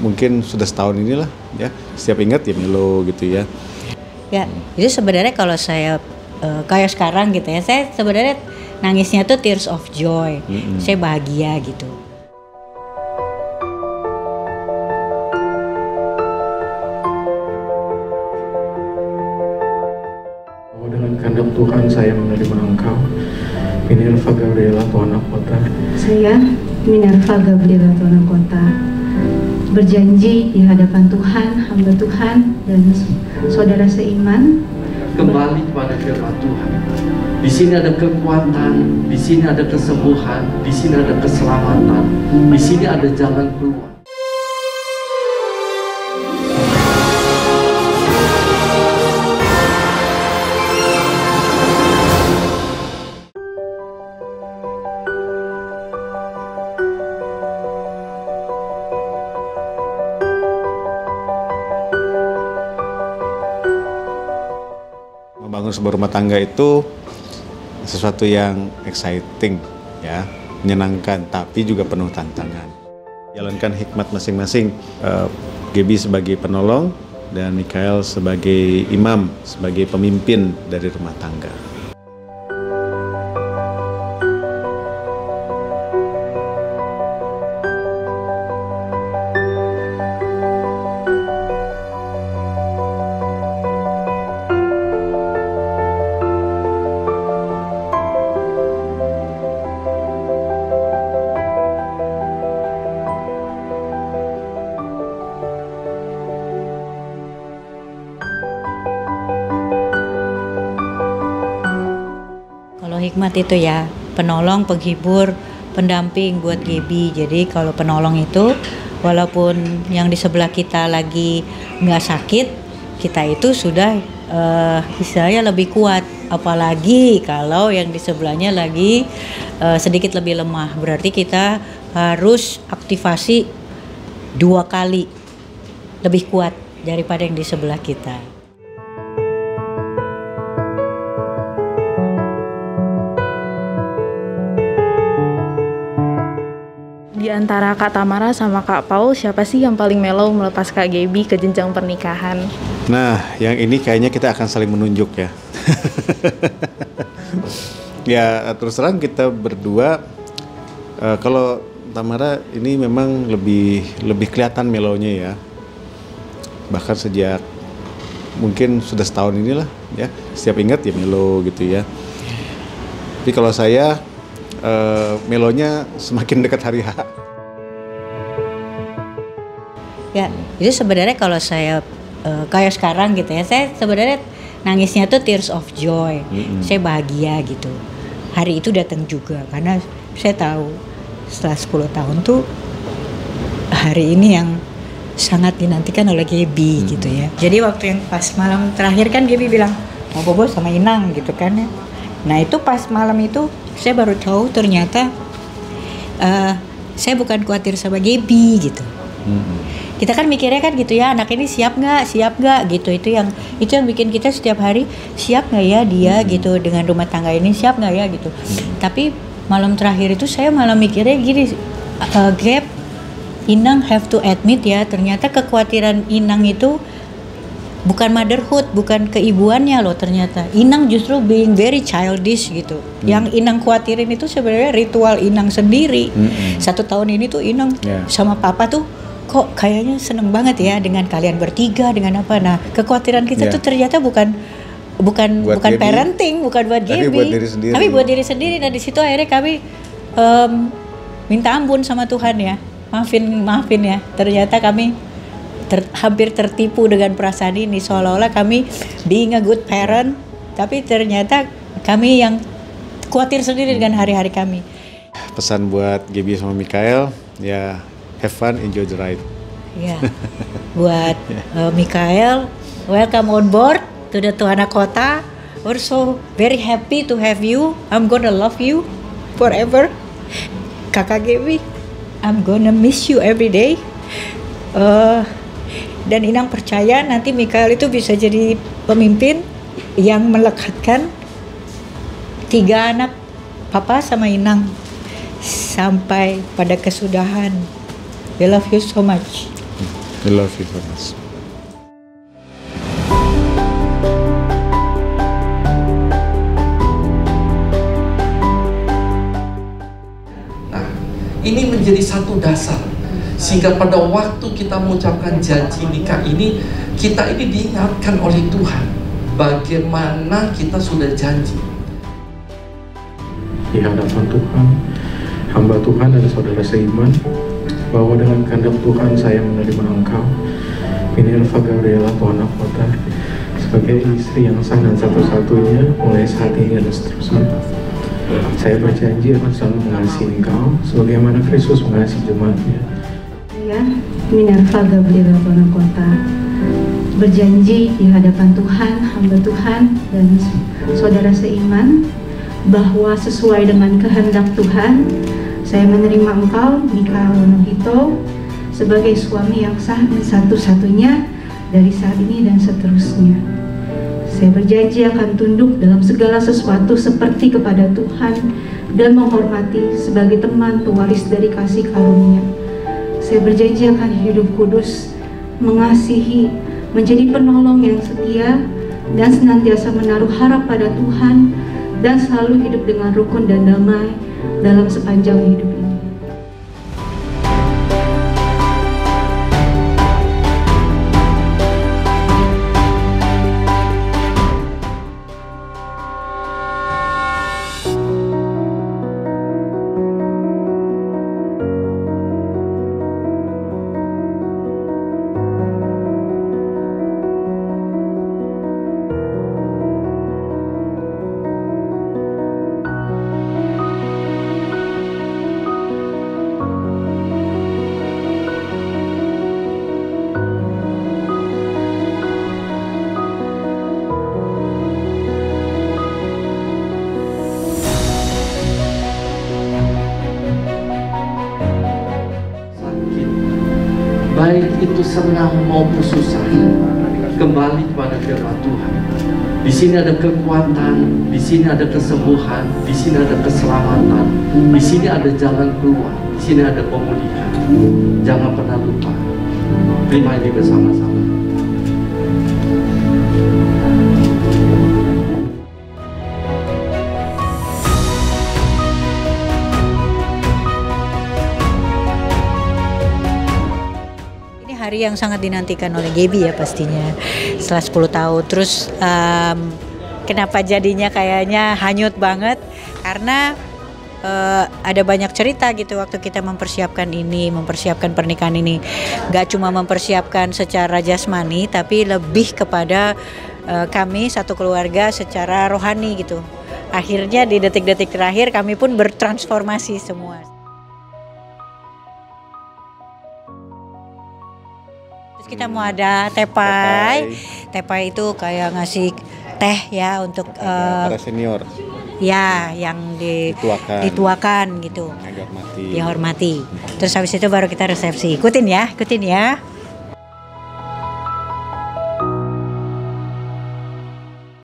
mungkin sudah setahun inilah ya, setiap ingat ya melo gitu ya. Ya, itu sebenarnya kalau saya kayak sekarang gitu ya, saya sebenarnya nangisnya tuh tears of joy. Saya bahagia gitu. Dengan kehendak Tuhan saya menerima Engkau, Minerva Gabriela Tuana Kota. Saya Minerva Gabriela Tuana Kota berjanji di hadapan Tuhan, hamba Tuhan dan saudara seiman kembali kepada firman Tuhan. Di sini ada kekuatan, di sini ada kesembuhan, di sini ada keselamatan, di sini ada jalan keluar. Membangun sebuah rumah tangga itu sesuatu yang exciting ya, menyenangkan, tapi juga penuh tantangan. Jalankan hikmat masing-masing, Gaby sebagai penolong dan Mikael sebagai imam, sebagai pemimpin dari rumah tangga. Kalau hikmat itu ya penolong, penghibur, pendamping buat Gaby. Jadi kalau penolong itu walaupun yang di sebelah kita lagi nggak sakit, kita itu sudah istilahnya lebih kuat. Apalagi kalau yang di sebelahnya lagi sedikit lebih lemah, berarti kita harus aktivasi 2 kali lebih kuat daripada yang di sebelah kita. Di antara Kak Tamara sama Kak Paul, siapa sih yang paling mellow melepas Kak Gaby ke jenjang pernikahan? Nah, yang ini kayaknya kita akan saling menunjuk ya. Ya, terus terang kita berdua, kalau Tamara ini memang lebih kelihatan mellownya ya. Bahkan sejak mungkin sudah setahun inilah ya, setiap ingat ya mellow gitu ya. Tapi kalau saya melonya semakin dekat hari H. Ya, itu sebenarnya kalau saya kayak sekarang gitu ya, saya sebenarnya nangisnya tuh tears of joy. Saya bahagia gitu. Hari itu datang juga karena saya tahu setelah 10 tahun tuh hari ini yang sangat dinantikan oleh Gaby gitu ya. Jadi waktu yang pas malam terakhir kan Gaby bilang mau bobo sama Inang gitu kan ya. Nah itu pas malam itu saya baru tahu ternyata saya bukan khawatir sama Gaby gitu. Kita kan mikirnya kan gitu ya, anak ini siap nggak gitu. Itu yang bikin kita setiap hari siap nggak ya dia gitu dengan rumah tangga ini, siap nggak ya gitu. Tapi malam terakhir itu saya malah mikirnya gini, Gap, Inang have to admit ya, ternyata kekhawatiran Inang itu bukan motherhood, bukan keibuannya loh ternyata. Inang justru being very childish gitu. Yang Inang khawatirin itu sebenarnya ritual Inang sendiri. 1 tahun ini tuh Inang sama papa tuh kok kayaknya seneng banget ya dengan kalian bertiga, dengan apa. Nah kekhawatiran kita tuh ternyata bukan Gaby, parenting, bukan buat Gaby, tapi buat diri sendiri. Dan di situ akhirnya kami minta ampun sama Tuhan ya. Maafin ya. Ternyata kami hampir tertipu dengan perasaan ini, seolah-olah kami being a good parent, tapi ternyata kami yang khawatir sendiri dengan hari-hari kami. Pesan buat Gaby sama Mikael ya, have fun, enjoy the ride. Ya, buat Mikael, welcome on board to the Tuana Kota. We're so very happy to have you. I'm gonna love you forever. Kakak Gaby, I'm gonna miss you every day. Dan Inang percaya nanti Mikael itu bisa jadi pemimpin yang melekatkan 3 anak papa sama Inang sampai pada kesudahan. We love you so much. I love you so much. Nah, ini menjadi satu dasar sehingga pada waktu kita mengucapkan janji nikah ini, kita ini diingatkan oleh Tuhan bagaimana kita sudah janji. Di hadapan Tuhan, hamba Tuhan dan saudara seiman, bahwa dengan kehendak Tuhan saya menerima engkau, Minerva Gabriela Tuana Kota, sebagai istri yang sah dan satu-satunya mulai saat ini dan seterusnya. Saya berjanji akan selalu mengasihi engkau, sebagaimana Kristus mengasihi jemaatnya. Saya, Minerva Gabriela Tuana Kota, berjanji di hadapan Tuhan, hamba Tuhan dan saudara seiman, bahwa sesuai dengan kehendak Tuhan, saya menerima engkau, Mikael Wonohito, sebagai suami yang sah dan satu-satunya dari saat ini dan seterusnya. Saya berjanji akan tunduk dalam segala sesuatu seperti kepada Tuhan dan menghormati sebagai teman pewaris dari kasih karunia. Saya berjanji akan hidup kudus, mengasihi, menjadi penolong yang setia, dan senantiasa menaruh harap pada Tuhan, dan selalu hidup dengan rukun dan damai dalam sepanjang hidup ini. Baik itu senang maupun susah, kembali kepada firman Tuhan. Di sini ada kekuatan, di sini ada kesembuhan, di sini ada keselamatan, di sini ada jalan keluar, di sini ada pemulihan. Jangan pernah lupa, terima ini bersama-sama. Hari yang sangat dinantikan oleh Gaby ya pastinya setelah 10 tahun. Terus kenapa jadinya kayaknya hanyut banget, karena ada banyak cerita gitu waktu kita mempersiapkan pernikahan ini. Gak cuma mempersiapkan secara jasmani, tapi lebih kepada kami satu keluarga secara rohani gitu. Akhirnya di detik-detik terakhir kami pun bertransformasi semua. Kita mau ada tepai itu kayak ngasih teh ya untuk para senior. Ya, yang dituakan gitu. Dihormati. Terus habis itu baru kita resepsi. Ikutin ya.